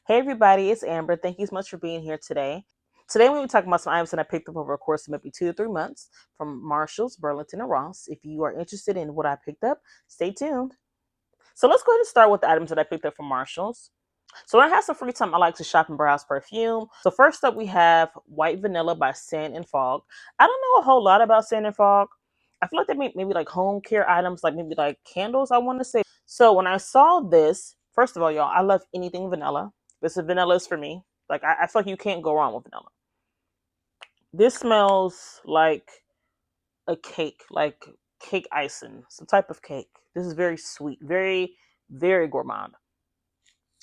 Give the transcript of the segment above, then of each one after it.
Hey everybody, it's Amber. Thank you so much for being here today. Today we're going to be talking about some items that I picked up over a course of maybe 2 to 3 months from Marshalls, Burlington, and Ross. If you are interested in what I picked up, stay tuned. So let's go ahead and start with the items that I picked up from Marshalls. So when I have some free time, I like to shop and browse perfume. So first up, we have White Vanilla by Sand and Fog. I don't know a whole lot about Sand and Fog. I feel like they make maybe like home care items, like maybe like candles, I want to say. So when I saw this, first of all, y'all, I love anything vanilla. This is vanilla is for me. Like I feel like you can't go wrong with vanilla. This smells like cake icing, some type of cake. This is very sweet, very, very gourmand.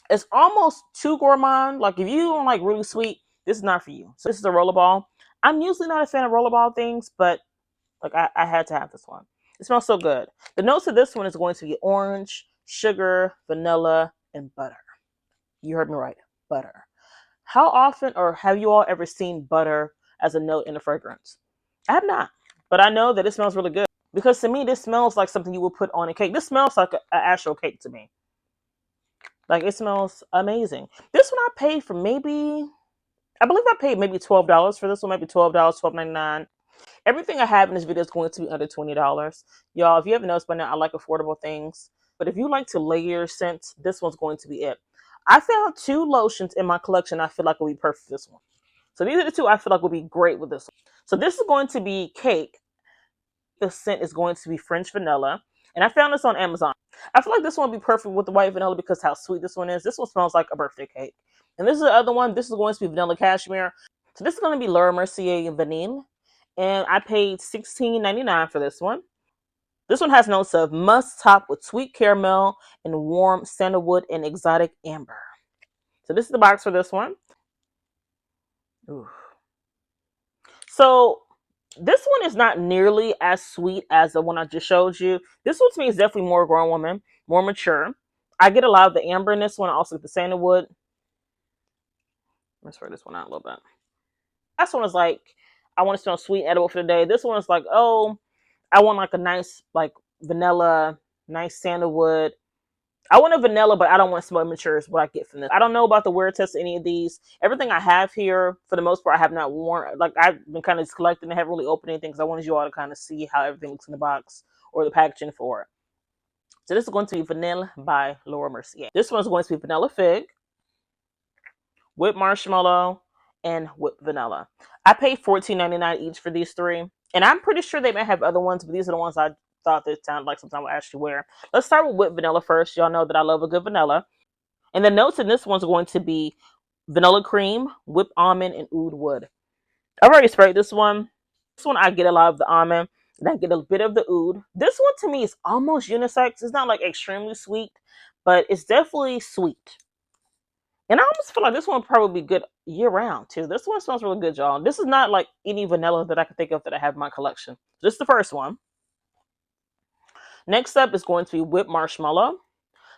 It's almost too gourmand. Like if you don't like really sweet, this is not for you. So this is a rollerball. I'm usually not a fan of rollerball things, but like I had to have this one. It smells so good. The notes of this one is going to be orange, sugar, vanilla, and butter. You heard me right, butter. How often or have you all ever seen butter as a note in a fragrance? I have not, but I know that it smells really good because to me, this smells like something you would put on a cake. This smells like an actual cake to me. Like it smells amazing. This one I paid for I believe I paid maybe $12 for this one, maybe $12, $12.99. Everything I have in this video is going to be under $20. Y'all, if you haven't noticed by now, I like affordable things. But if you like to layer your scents, this one's going to be it. I found 2 lotions in my collection I feel like will be perfect for this one. So these are the 2 I feel like will be great with this one. So this is going to be cake. The scent is going to be French vanilla. And I found this on Amazon. I feel like this one will be perfect with the white vanilla because how sweet this one is. This one smells like a birthday cake. And this is the other one. This is going to be vanilla cashmere. So this is going to be Laura Mercier Vanille. And I paid $16.99 for this one. This one has notes of musk top with sweet caramel and warm sandalwood and exotic amber. So this is the box for this one. Ooh. So this one is not nearly as sweet as the one I just showed you. This one to me is definitely more grown woman, more mature. I get a lot of the amber in this one, also the sandalwood. Let's try this one out a little bit. Last one is like, I want to smell sweet edible for the day. This one is like, oh, I want like a nice like vanilla, nice sandalwood. I want a vanilla, but I don't want to smell mature is what I get from this. I don't know about the wear test of any of these. Everything I have here, for the most part, I have not worn. Like I've been kind of just collecting. I haven't really opened anything because I wanted you all to kind of see how everything looks in the box or the packaging for it. So this is going to be Vanilla by Laura Mercier. This one is going to be Vanilla Fig, with marshmallow, and with vanilla. I paid $14.99 each for these 3. And I'm pretty sure they may have other ones, but these are the ones I thought that sounded like something I would actually wear. Let's start with vanilla first. Y'all know that I love a good vanilla. And the notes in this one's going to be vanilla cream, whipped almond, and oud wood. I've already sprayed this one. This one I get a lot of the almond, and I get a bit of the oud. This one to me is almost unisex. It's not like extremely sweet, but it's definitely sweet. And I almost feel like this one would probably be good year round too. This one smells really good, y'all. This is not like any vanilla that I can think of that I have in my collection. This is the first one. Next up is going to be whipped marshmallow.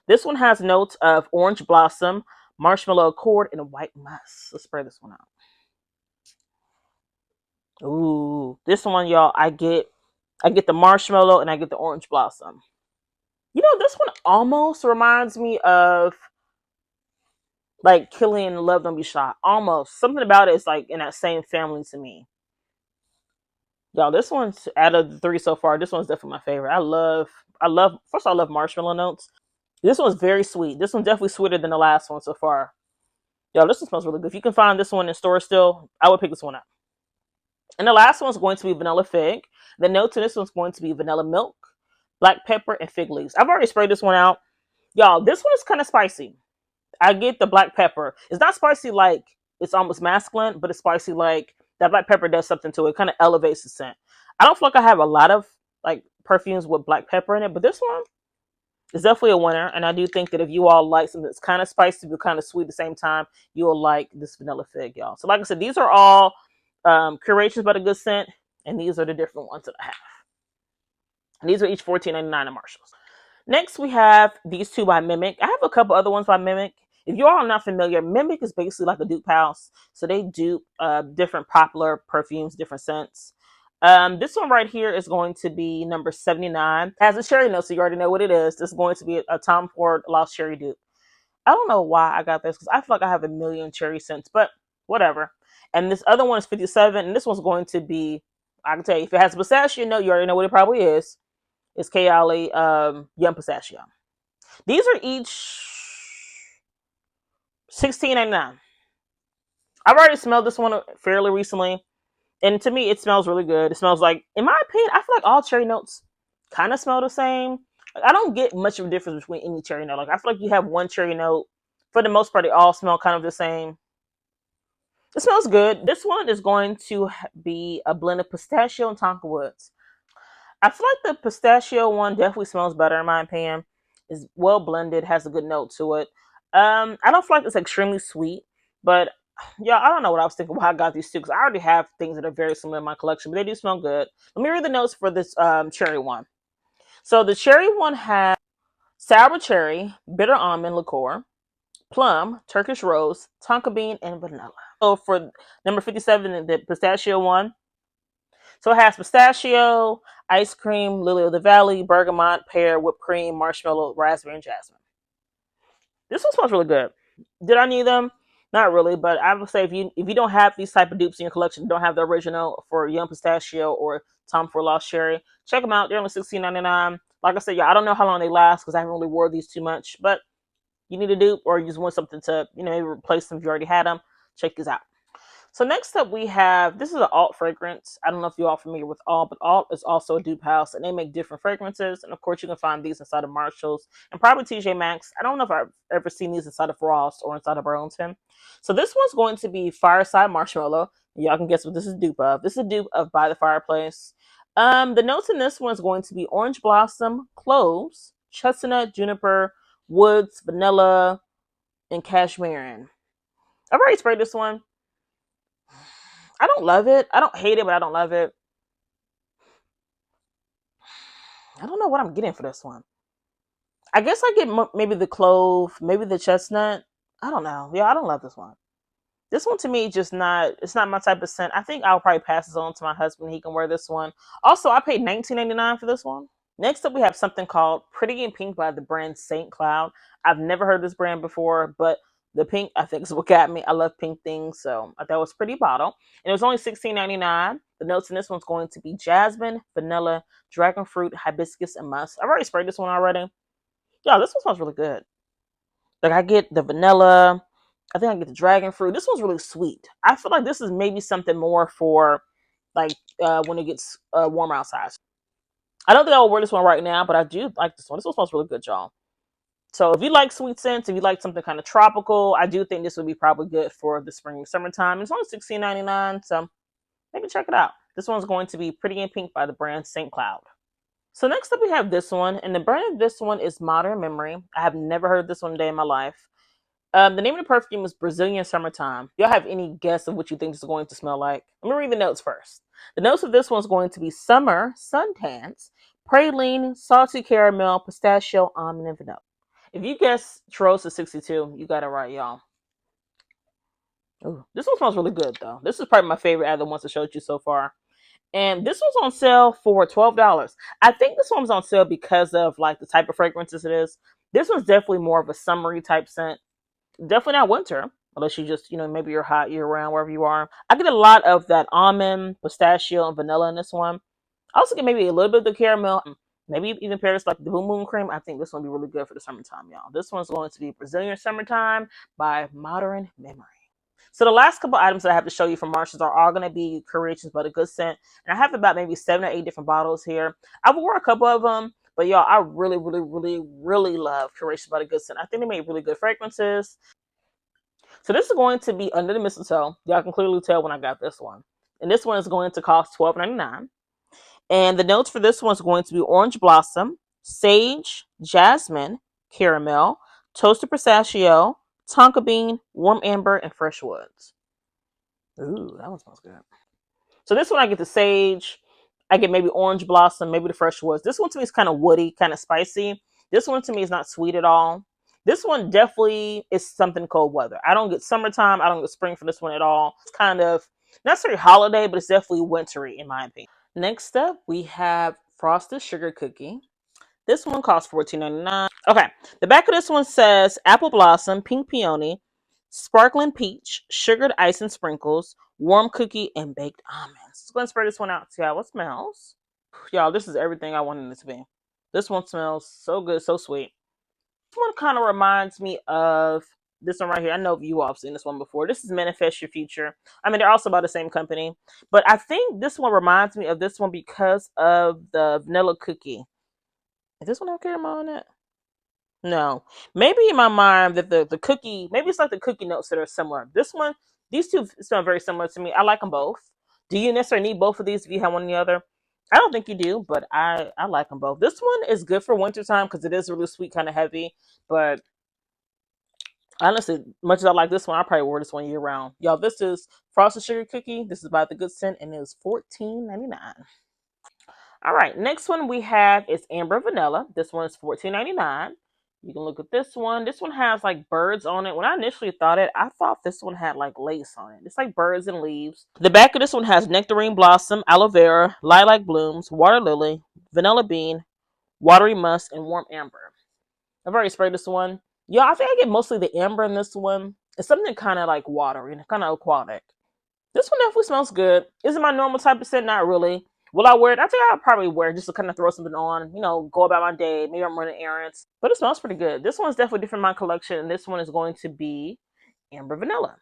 This one has notes of orange blossom, marshmallow accord, and white musk. Let's spray this one out. Ooh, this one, y'all, I get the marshmallow and I get the orange blossom. You know, this one almost reminds me of like Killing Love Don't Be Shot. Almost. Something about it is like in that same family to me. Y'all, this one's out of the 3 so far. This one's definitely my favorite. First of all, I love marshmallow notes. This one's very sweet. This one's definitely sweeter than the last one so far. Y'all, this one smells really good. If you can find this one in store still, I would pick this one up. And the last one's going to be vanilla fig. The notes in this one's going to be vanilla milk, black pepper, and fig leaves. I've already sprayed this one out. Y'all, this one is kind of spicy. I get the black pepper. It's not spicy like it's almost masculine, but it's spicy like that black pepper does something to it. It kind of elevates the scent. I don't feel like I have a lot of like perfumes with black pepper in it, but this one is definitely a winner. And I do think that if you all like something that's kind of spicy but kind of sweet at the same time, you'll like this vanilla fig, y'all. So like I said, these are all curations by the good scent, and these are the different ones that I have. And these are each $14.99 at Marshalls. Next, we have these 2 by Mimic. I have a couple other ones by Mimic. If you all are not familiar, Mimic is basically like a dupe house. So they dupe different popular perfumes, different scents. This one right here is going to be number 79. It has a cherry note, so you already know what it is. This is going to be a Tom Ford Lost Cherry dupe. I don't know why I got this because I feel like I have a million cherry scents, but whatever. And this other one is 57, and this one's going to be, I can tell you, if it has pistachio note, you already know what it probably is. It's Kaale Young Pistachio. These are each 16.99. I've already smelled this one fairly recently, and to me, it smells really good. It smells like, in my opinion, I feel like all cherry notes kind of smell the same. Like, I don't get much of a difference between any cherry note. Like, I feel like you have one cherry note. For the most part, they all smell kind of the same. It smells good. This one is going to be a blend of pistachio and tonka woods. I feel like the pistachio one definitely smells better in my opinion. It's well blended, has a good note to it. I don't feel like it's extremely sweet, but yeah, I don't know what I was thinking why I got these two because I already have things that are very similar in my collection, but they do smell good. Let me read the notes for this cherry one. So the cherry one has sour cherry, bitter almond liqueur, plum, Turkish rose, tonka bean, and vanilla. So for number 57, the pistachio one, so it has pistachio, ice cream, lily of the valley, bergamot, pear, whipped cream, marshmallow, raspberry, and jasmine. This one smells really good. Did I need them? Not really, but I would say if you don't have these type of dupes in your collection, don't have the original for Young Pistachio or Tom Ford Lost Cherry, check them out. They're only $16.99. Like I said, yeah, I don't know how long they last because I haven't really wore these too much, but you need a dupe or you just want something to, maybe replace them if you already had them, check these out. So next up we have, this is an alt fragrance. I don't know if you're all familiar with alt, but alt is also a dupe house and they make different fragrances. And of course you can find these inside of Marshall's and probably TJ Maxx. I don't know if I've ever seen these inside of Ross or inside of Burlington. So this one's going to be Fireside Marshmallow. Y'all can guess what this is dupe of. This is a dupe of By the Fireplace. The notes in this one is going to be orange blossom, cloves, chestnut, juniper, woods, vanilla, and cashmere. I've already sprayed this one. I don't love it. I don't hate it, but I don't love it. I don't know what I'm getting for this one. I guess I get maybe the clove, maybe the chestnut. I don't know. Yeah, I don't love this one. This one to me just not. It's not my type of scent. I think I'll probably pass this on to my husband. He can wear this one. Also, I paid $19.99 for this one. Next up, we have something called Pretty in Pink by the brand Saint Cloud. I've never heard this brand before, but the pink, I think, is what got me. I love pink things, so I thought it was a pretty bottle. And it was only $16.99. The notes in this one's going to be jasmine, vanilla, dragon fruit, hibiscus, and musk. I've already sprayed this one already. Yeah, this one smells really good. Like, I get the vanilla. I think I get the dragon fruit. This one's really sweet. I feel like this is maybe something more for, like, when it gets warmer outside. I don't think I will wear this one right now, but I do like this one. This one smells really good, y'all. So if you like sweet scents, if you like something kind of tropical, I do think this would be probably good for the spring and summertime. It's only $16.99, so maybe check it out. This one's going to be Pretty in Pink by the brand St. Cloud. So next up we have this one, and the brand of this one is Modern Memory. I have never heard this one a day in my life. The name of the perfume is Brazilian Summertime. Y'all have any guess of what you think this is going to smell like? Let me read the notes first. The notes of this one is going to be summer, suntans, praline, salty caramel, pistachio, almond, and vanilla. If you guess Trosa 62, you got it right, y'all. Ooh, this one smells really good, though. This is probably my favorite out of the ones I showed you so far. And this one's on sale for $12. I think this one's on sale because of like the type of fragrances it is. This one's definitely more of a summery type scent. Definitely not winter, unless you just, maybe you're hot year round wherever you are. I get a lot of that almond, pistachio, and vanilla in this one. I also get maybe a little bit of the caramel. Maybe even pairs like the Boom Boom Cream. I think this one will be really good for the summertime, y'all. This one's going to be Brazilian Summertime by Modern Memory. So the last couple items that I have to show you from Marshalls are all going to be creations, but a good scent. And I have about maybe 7 or 8 different bottles here. I've worn a couple of them, but y'all, I really, really, really, really love Creations by the Good Scent. I think they make really good fragrances. So this is going to be Under the Mistletoe. Y'all can clearly tell when I got this one. And this one is going to cost $12.99. And the notes for this one is going to be orange blossom, sage, jasmine, caramel, toasted pistachio, tonka bean, warm amber, and fresh woods. Ooh, that one smells good. So this one I get the sage. I get maybe orange blossom, maybe the fresh woods. This one to me is kind of woody, kind of spicy. This one to me is not sweet at all. This one definitely is something cold weather. I don't get summertime. I don't get spring for this one at all. It's kind of not necessarily holiday, but it's definitely wintry in my opinion. Next up, we have Frosted Sugar Cookie. This one costs $14.99. Okay, the back of this one says apple blossom, pink peony, sparkling peach, sugared ice and sprinkles, warm cookie, and baked almonds. Let's go and spray this one out. See how it smells. Y'all, this is everything I wanted it to be. This one smells so good, so sweet. This one kind of reminds me of this one right here. I know you all have seen this one before. This is Manifest Your Future. I mean, they're also by the same company, but I think this one reminds me of this one because of the vanilla cookie. Is this one have caramel on it? No. Maybe in my mind that the cookie, maybe it's like the cookie notes that are similar. This one, these two sound very similar to me. I like them both. Do you necessarily need both of these if you have one or the other? I don't think you do, but I like them both. This one is good for wintertime because it is really sweet, kind of heavy. But honestly, much as I like this one, I probably wear this one year round. Y'all, this is Frosted Sugar Cookie. This is by The Good Scent, and it is $14.99. All right, next one we have is Amber Vanilla. This one is $14.99. You can look at this one. This one has like birds on it. When I initially thought it, I thought this one had like lace on it. It's like birds and leaves. The back of this one has nectarine blossom, aloe vera, lilac blooms, water lily, vanilla bean, watery musk, and warm amber. I've already sprayed this one. Yeah, I think I get mostly the amber in this one. It's something kind of like watery and kind of aquatic. This one definitely smells good. Is it my normal type of scent? Not really. Will I wear it? I think I'll probably wear it just to kind of throw something on, go about my day. Maybe I'm running errands. But it smells pretty good. This one's definitely different in my collection, and this one is going to be Amber Vanilla.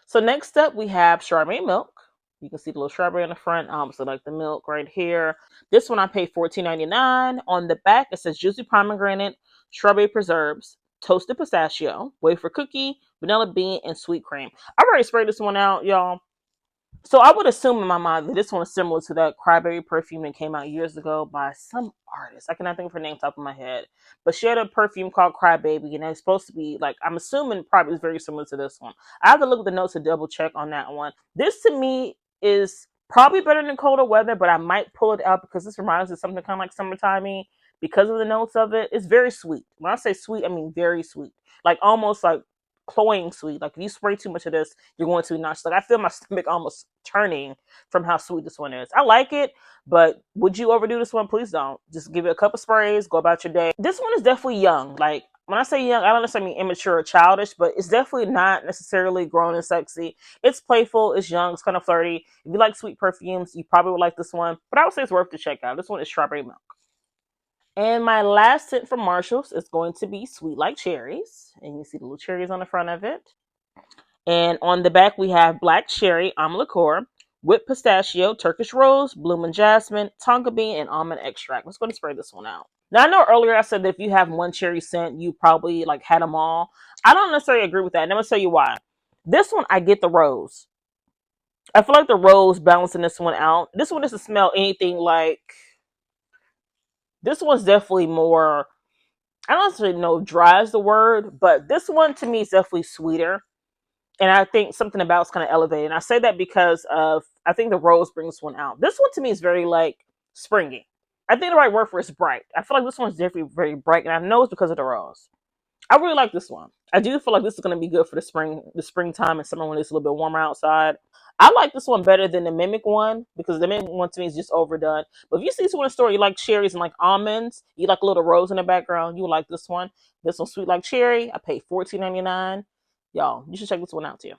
So next up, we have strawberry milk. You can see the little strawberry on the front. So like the milk right here. This one I paid $14.99. On the back, it says juicy pomegranate, strawberry preserves, toasted pistachio, wafer cookie, vanilla bean, and sweet cream. I've already sprayed this one out, y'all. So I would assume in my mind that this one is similar to that Cryberry perfume that came out years ago by some artist. I cannot think of her name top of my head. But she had a perfume called Crybaby, and it's supposed to be like, I'm assuming probably is very similar to this one. I have to look at the notes to double check on that one. This to me is probably better than colder weather, but I might pull it out because this reminds me of something kind of like summertimey because of the notes of it. It's very sweet. When I say sweet, I mean very sweet. Like almost like cloying sweet. Like if you spray too much of this, you're going to be nauseous. Like I feel my stomach almost turning from how sweet this one is. I like it, but would you overdo this one? Please don't. Just give it a couple sprays, go about your day. This one is definitely young. Like when I say young, I don't necessarily mean immature or childish, but it's definitely not necessarily grown and sexy. It's playful, it's young, it's kind of flirty. If you like sweet perfumes, you probably would like this one. But I would say it's worth to check out. This one is strawberry milk. And my last scent from Marshalls is going to be Sweet Like Cherries. And you see the little cherries on the front of it. And on the back, we have black cherry, almond liqueur, whipped pistachio, Turkish rose, blooming jasmine, tonka bean, and almond extract. Let's go and spray this one out. Now, I know earlier I said that if you have one cherry scent, you probably like had them all. I don't necessarily agree with that. And I'm going to tell you why. This one, I get the rose. I feel like the rose balancing this one out. This one doesn't smell anything like. This one's definitely more. I don't necessarily know if dry is the word, but this one to me is definitely sweeter. And I think something about it's kind of elevated. And I say that because of I think the rose brings one out. This one to me is very like springy. I think the right word for it is bright. I feel like this one's definitely very bright, and I know it's because of the rose. I really like this one. I do feel like this is going to be good for the springtime and summer when it's a little bit warmer outside. I like this one better than the Mimic one because the Mimic one to me is just overdone. But if you see this one in the store, you like cherries and like almonds, you like a little rose in the background, you will like this one. This one's Sweet Like Cherry. I paid $14.99. Y'all, you should check this one out too.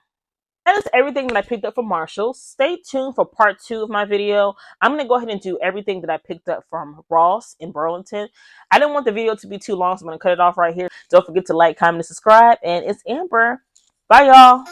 That is everything that I picked up from Marshalls. Stay tuned for part 2 of my video. I'm going to go ahead and do everything that I picked up from Ross in Burlington. I didn't want the video to be too long, so I'm going to cut it off right here. Don't forget to like, comment, and subscribe. And it's Amber. Bye, y'all.